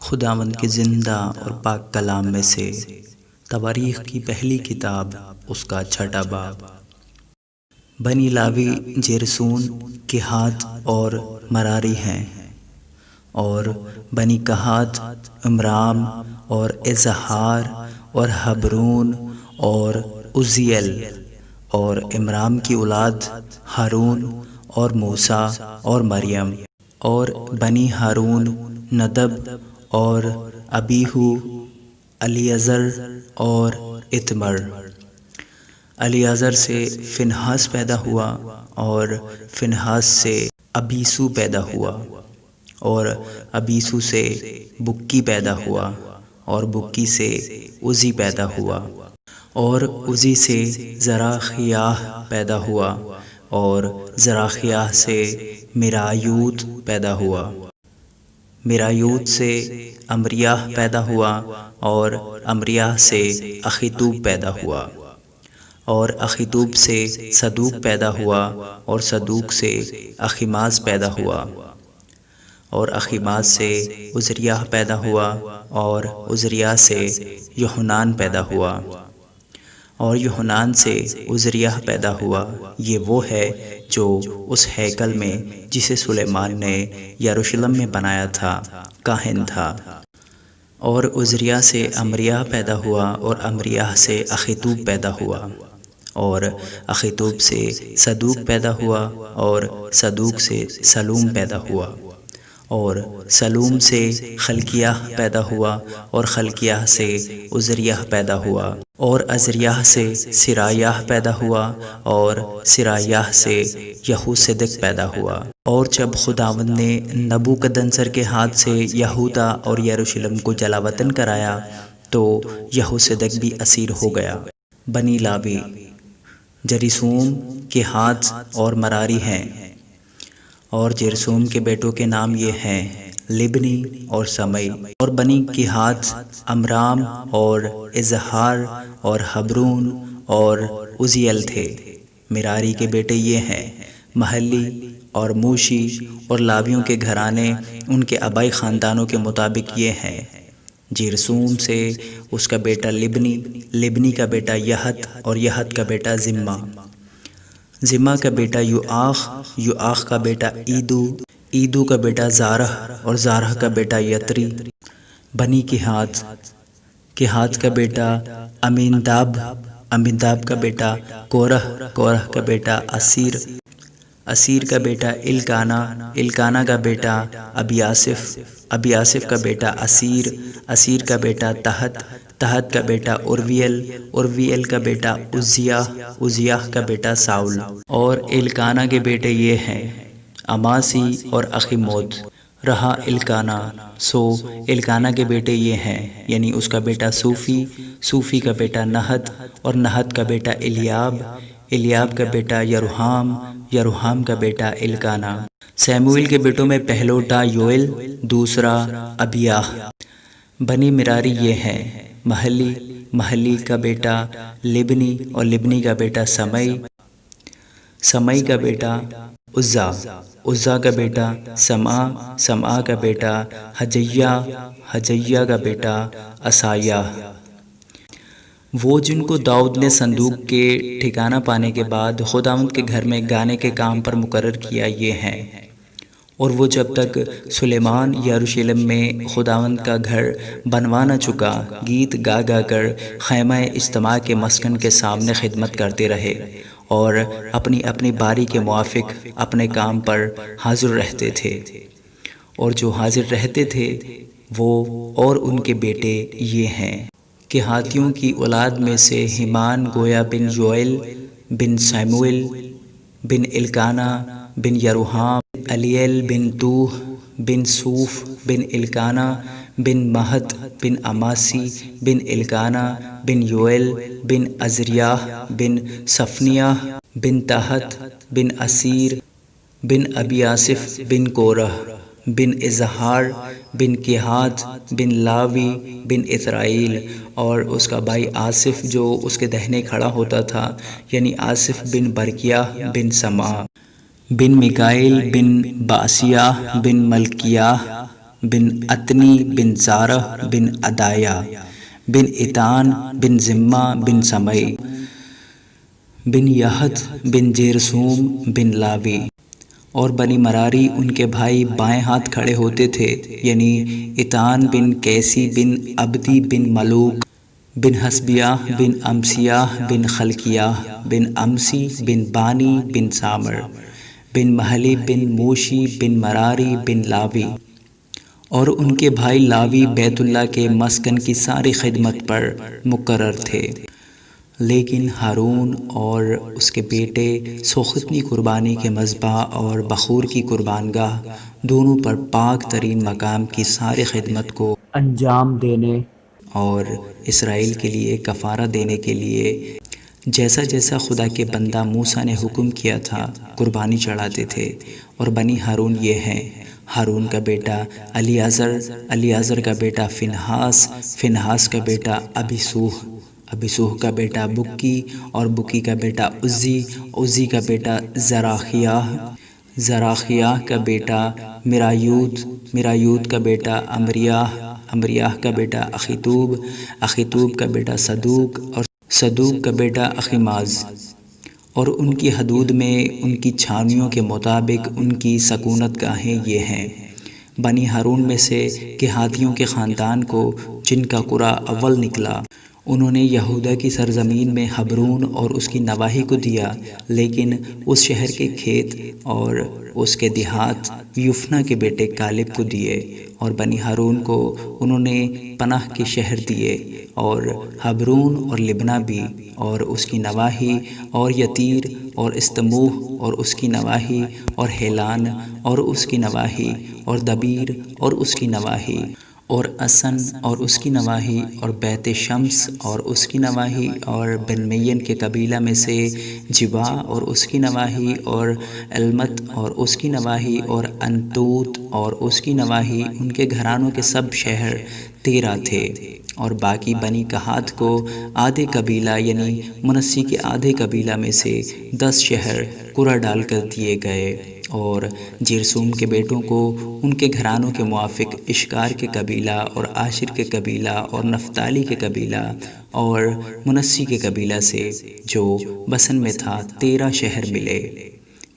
خداوند کے زندہ اور پاک کلام میں سے تواریخ کی پہلی کتاب، اس کا 6واں باب۔ بنی لاوی جرسون، کہات اور مراری ہیں، اور بنی کہات عمرام اور اظہار اور حبرون اور عزیل، اور عمرام کی اولاد ہارون اور موسیٰ اور مریم، اور بنی ہارون ندب اور ابیہو، الیعزر اور اتمر۔ الیعزر سے فنہاس پیدا ہوا، اور فنہاس سے ابیسو پیدا ہوا، اور ابیسو سے بکی پیدا ہوا، اور بکی سے عزی پیدا ہوا، اور عزی سے زراخیاہ پیدا ہوا، اور زراخیاہ سے مرایوت پیدا ہوا، مرایوت سے امریاہ پیدا ہوا، اور امریاہ سے اخیتوب پیدا ہوا، اور اخیتوب سے صدوق پیدا ہوا، اور صدوق سے اخیماز پیدا ہوا، اور اخیماز سے عزریہ پیدا ہوا، اور عزریہ سے یوحنان پیدا ہوا، اور یوحنان سے عزریہ پیدا ہوا۔ یہ وہ ہے جو اس ہیکل میں جسے سلیمان نے یروشلم میں بنایا تھا کاہن تھا۔ اور عزریہ سے امریاہ پیدا ہوا، اور امریاہ سے اخیتوب پیدا ہوا، اور اخیتوب سے صدوق پیدا ہوا، اور صدوق سے سلوم پیدا ہوا، اور سلوم سے خلقیاہ پیدا ہوا، اور خلقیاہ سے عزریہ پیدا ہوا، اور عزریہ سے سرایاہ پیدا ہوا، اور سرایاہ سے یہوصدق پیدا ہوا۔ اور جب خداوند نے نبوکدنصر کے ہاتھ سے یہودا اور یروشلم کو جلا وطن کرایا تو یہوصدق بھی اسیر ہو گیا۔ بنی لاوی جرسوم، کہات اور مراری ہیں، اور جرسوم کے بیٹوں کے نام یہ ہیں لبنی اور سمئی۔ اور بنی کہات عمرام اور اظہار اور حبرون اور عزیل تھے۔ مراری کے بیٹے یہ ہیں محلی اور موشی، اور لاویوں کے گھرانے ان کے آبائی خاندانوں کے مطابق یہ ہیں۔ جرسوم سے اس کا بیٹا لبنی، لبنی کا بیٹا یہت، اور یہت کا بیٹا زمہ، زمہ کا بیٹا یوآخ، یوآخ کا بیٹا ایدو، ایدو کا بیٹا زارہ، اور زارہ کا بیٹا یتری۔ بنی کہات، کہات کا بیٹا امیناداب، امیناداب کا بیٹا کورہ، کورہ کا بیٹا اسیر، اسیر کا بیٹا الکانا، الکانا کا بیٹا ابیاسف، ابیاسف کا بیٹا اسیر، اسیر کا بیٹا تحت، تحت کا بیٹا اورویل، اورویل کا بیٹا عزیہ، عزیہ کا بیٹا ساؤل۔ اور الکانا کے بیٹے یہ ہیں اماسی اور اخیموت۔ رہا الکانا، سو الکانا کے بیٹے یہ ہیں، یعنی اس کا بیٹا صوفی، صوفی کا بیٹا نہت، اور نہت کا بیٹا الیاب، الیاب کا بیٹا یروحام، یروحام کا بیٹا الکانا۔ سیموئیل کے بیٹوں میں پہلوٹا یوئیل، دوسرا ابیاہ۔ بنی مراری یہ ہیں محلی، محلی کا بیٹا لبنی، اور لبنی کا بیٹا سمئی، سمئی کا بیٹا عزا، عزا کا بیٹا سمع، سمع کا بیٹا حجیہ، حجیہ کا بیٹا عصایہ۔ وہ جن کو داؤد نے صندوق کے ٹھکانہ پانے کے بعد خداوند کے گھر میں گانے کے کام پر مقرر کیا یہ ہیں۔ اور وہ جب تک سلیمان یروشلم میں خداوند کا گھر بنوا نہ چکا، گیت گا گا کر خیمہ اجتماع کے مسکن کے سامنے خدمت کرتے رہے، اور اپنی اپنی باری کے موافق اپنے کام پر حاضر رہتے تھے۔ اور جو حاضر رہتے تھے وہ اور ان کے بیٹے یہ ہیں۔ کہاتیوں کی اولاد میں سے ہیمان گویا بن یوئیل بن سیموئیل بن الکانا بن یروحام، الیل بن توح بن صوف بن الکانا بن مہت بن اماسی بن الکانا بن یوئیل بن عزریہ بن صفنیہ بن تحت بن اسیر بن ابیاسف بن کورہ بن اظہار بن کہات بن لاوی بن اسرائیل، اور اس کا بھائی آصف جو اس کے دہنے کھڑا ہوتا تھا، یعنی آصف بن برکیہ بن سمع بن میکائیل بن باسیہ بن ملکیہ بن اتنی بن زارہ بن ادایا بن اتان بن ذمہ بن سمئی بن یحت بن جیرسوم بن لاوی۔ اور بنی مراری ان کے بھائی بائیں ہاتھ کھڑے ہوتے تھے، یعنی اتان بن کیسی بن عبدی بن ملوک بن حسبیہ بن امسیہ بن خلقیہ بن امسی بن بانی بن سامر بن محلی بن موشی بن مراری بن لاوی۔ اور ان کے بھائی لاوی بیت اللہ کے مسکن کی ساری خدمت پر مقرر تھے، لیکن ہارون اور اس کے بیٹے سوختنی قربانی کے مذبح اور بخور کی قربان گاہ دونوں پر پاک ترین مقام کی ساری خدمت کو انجام دینے اور اسرائیل کے لیے کفارہ دینے کے لیے جیسا جیسا خدا کے بندہ موسیٰ نے حکم کیا تھا قربانی چڑھاتے تھے۔ اور بنی ہارون یہ ہیں: ہارون کا بیٹا الیعزر، الیعزر کا بیٹا فنہاس، فنہاس کا بیٹا ابیسوہ، ابیسوہ کا بیٹا بکی، اور بکی کا بیٹا عزی، عزی کا بیٹا زراخیاہ، زراخیاہ کا بیٹا مرایوت، مرایوت کا بیٹا امریاہ، امریاہ کا بیٹا اخیتوب، اخیتوب کا بیٹا صدوق، اور صدوق کا بیٹا اخیماز۔ اور ان کی حدود میں ان کی چھاونیوں کے مطابق ان کی سکونت گاہیں یہ ہیں: بنی ہارون میں سے کہاتیوں کے خاندان کو جن کا قرہ اول نکلا، انہوں نے یہودا کی سرزمین میں حبرون اور اس کی نواحی کو دیا، لیکن اس شہر کے کھیت اور اس کے دیہات یفنہ کے بیٹے کالب کو دیے۔ اور بنی ہارون کو انہوں نے پناہ کے شہر دیے، اور حبرون اور لبنہ بھی اور اس کی نواحی، اور یتیر اور استموہ اور اس کی نواحی، اور ہیلان اور اس کی نواحی، اور دبیر اور اس کی نواحی، اور اسن اور اس کی نواحی، اور بیت شمس اور اس کی نواحی، اور بنمین کے قبیلہ میں سے جبا اور اس کی نواحی، اور علمت اور اس کی نواحی، اور انتوت اور اس کی نواحی۔ ان کے گھرانوں کے سب شہر 13 تھے۔ اور باقی بنی کہات کو آدھے قبیلہ یعنی منسی کے آدھے قبیلہ میں سے 10 شہر قرہ ڈال کر دیے گئے۔ اور جرسوم کے بیٹوں کو ان کے گھرانوں کے موافق اشکار کے قبیلہ اور عاشر کے قبیلہ اور نفتالی کے قبیلہ اور منسی کے قبیلہ سے جو بسن میں تھا 13 شہر ملے۔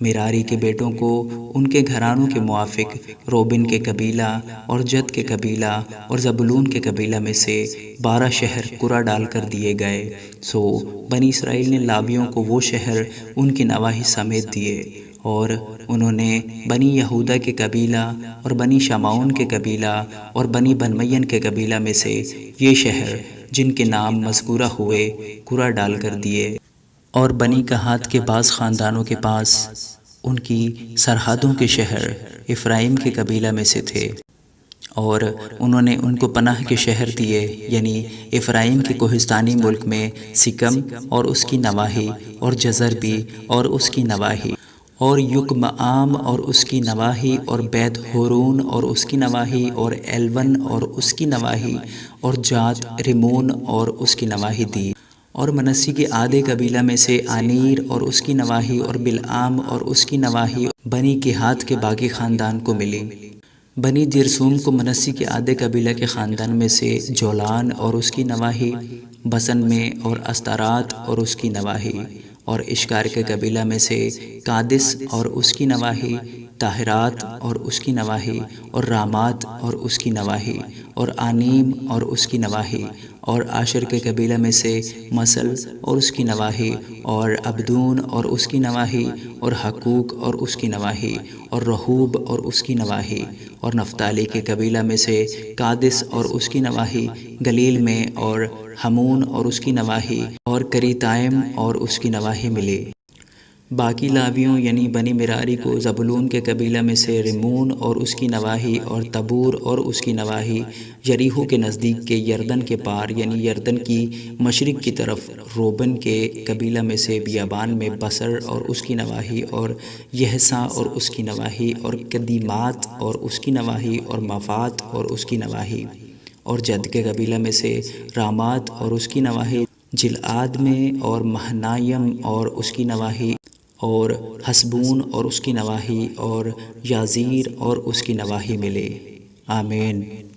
مراری کے بیٹوں کو ان کے گھرانوں کے موافق روبن کے قبیلہ اور جد کے قبیلہ اور زبولون کے قبیلہ میں سے 12 شہر قرہ ڈال کر دیے گئے۔ سو بنی اسرائیل نے لاویوں کو وہ شہر ان کی نواحی سمیت دیے، اور انہوں نے بنی یہودا کے قبیلہ اور بنی شمعون کے قبیلہ اور بنی بنمین کے قبیلہ میں سے یہ شہر جن کے نام مذکورہ ہوئے قرہ ڈال کر دیے۔ اور بنی کہات کے بعض خاندانوں کے پاس ان کی سرحدوں کے شہر افرائیم کے قبیلہ میں سے تھے، اور انہوں نے ان کو پناہ کے شہر دیے، یعنی افرائیم کے کوہستانی ملک میں سکم اور اس کی نواحی، اور جزربی اور اس کی نواحی، اور یکمعام اور اس کی نواحی، اور بیت ہورون اور اس کی نواحی، اور ایلون اور اس کی نواحی، اور جات ریمون اور اس کی نواحی دی۔ اور منسی کے آدھے قبیلہ میں سے آنیر اور اس کی نواحی، اور بلعام اور اس کی نواحی بنی کہات کے باقی خاندان کو ملی۔ بنی جرسوم کو منسی کے آدھے قبیلہ کے خاندان میں سے جولان اور اس کی نواحی بسن میں، اور استارات اور اس کی نواحی، اور اشکار کے قبیلہ میں سے قادس اور اس کی نواحی، طاہرات اور اس کی نواحی، اور رامات اور اس کی نواحی، اور آنیم اور اس کی نواحی، اور عاشر کے قبیلہ میں سے مسل اور اس کی نواحی، اور عبدون اور اس کی نواحی، اور حقوق اور اس کی نواحی، اور رہوب اور اس کی نواحی، اور نفتالی کے قبیلہ میں سے قادس اور اس کی نواحی گلیل میں، اور ہمون اور اس کی نواحی، اور کریتائم اور اس کی نواحی ملی۔ باقی لاویوں یعنی بنی مراری کو زبولون کے قبیلہ میں سے ریمون اور اس کی نواحی، اور تبور اور اس کی نواحی، یریحو کے نزدیک کے یردن کے پار یعنی یردن کی مشرق کی طرف روبن کے قبیلہ میں سے بیابان میں بصر اور اس کی نواحی، اور یحسا اور اس کی نواحی، اور قدیمات اور اس کی نواحی، اور مفات اور اس کی نواحی، اور جد کے قبیلہ میں سے رامات اور اس کی نواحی جلعاد میں، اور مہنائم اور اس کی نواحی، اور حسبون اور اس کی نواحی، اور یازیر اور اس کی نواحی ملے۔ آمین۔